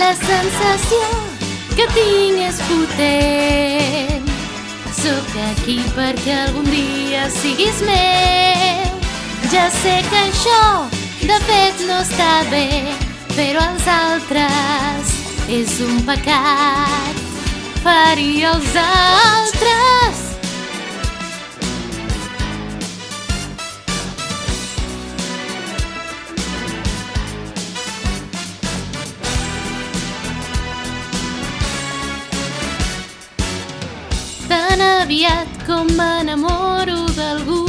La sensació que tinc és potent. Sóc aquí perquè algun dia siguis meu. Ja sé que això de fet no està bé, però als altres és un pecat ferir els altres. Tan aviat com m'enamoro d'algú,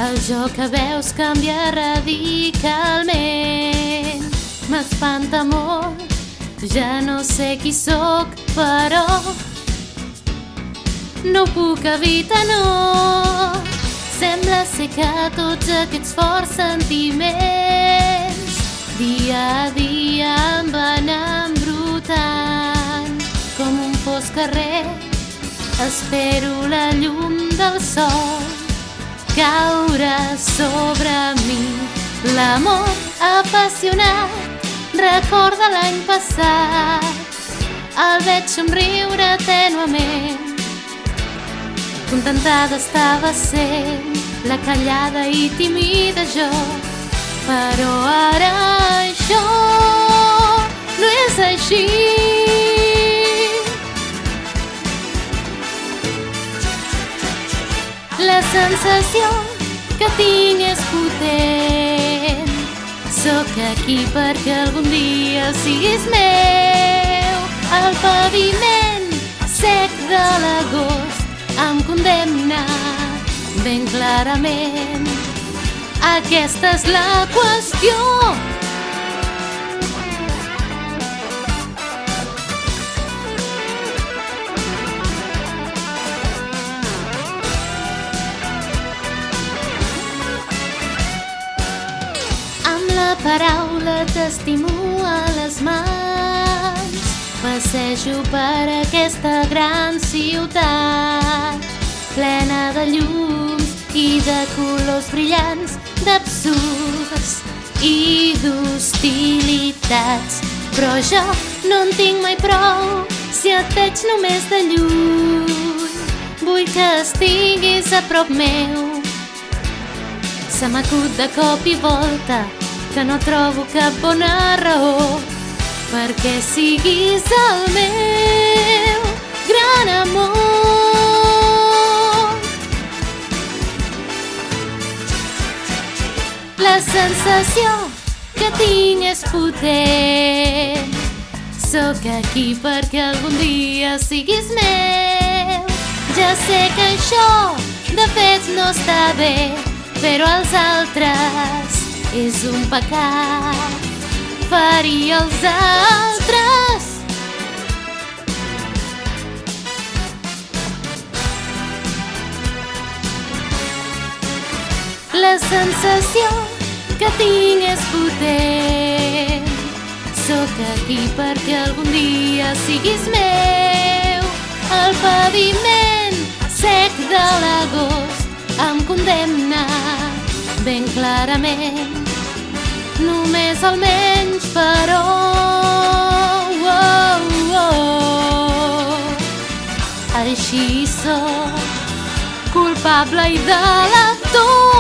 el jo que veus canvia radicalment. M'espanta molt, ja no sé qui sóc, però no ho puc evitar, no. Sembla ser que tots aquests forts sentiments dia a dia em van embrutant. Com un fosc carrer espero la llum del sol caure sobre mi. L'amor apassionat recorda l'any passat, el veig somriure tènuement. Contentada estava sent la callada i tímida jo, però ara això no és així. La sensació que tinc és potent. Sóc aquí perquè algun dia siguis meu. El paviment sec de l'agost em condemna ben clarament. Aquesta és la qüestió. La paraula t'estimo a les mans. Passejo per aquesta gran ciutat plena de llums i de colors brillants, d'absurds i d'hostilitats. Però jo no en tinc mai prou si et veig només de lluny. Vull que estiguis a prop meu. Se m'acut de cop i volta que no trobo cap bona raó perquè siguis el meu gran amor. La sensació que tinc és potent. Sóc aquí perquè algun dia siguis meu. Ja sé que això de fet no està bé, però als altres és un pecat ferir els altres. La sensació que tinc és potent. Sóc aquí perquè algun dia siguis meu. El paviment sec de l'agost em condemna ben clarament. Només el menys, però així sóc culpable i delator.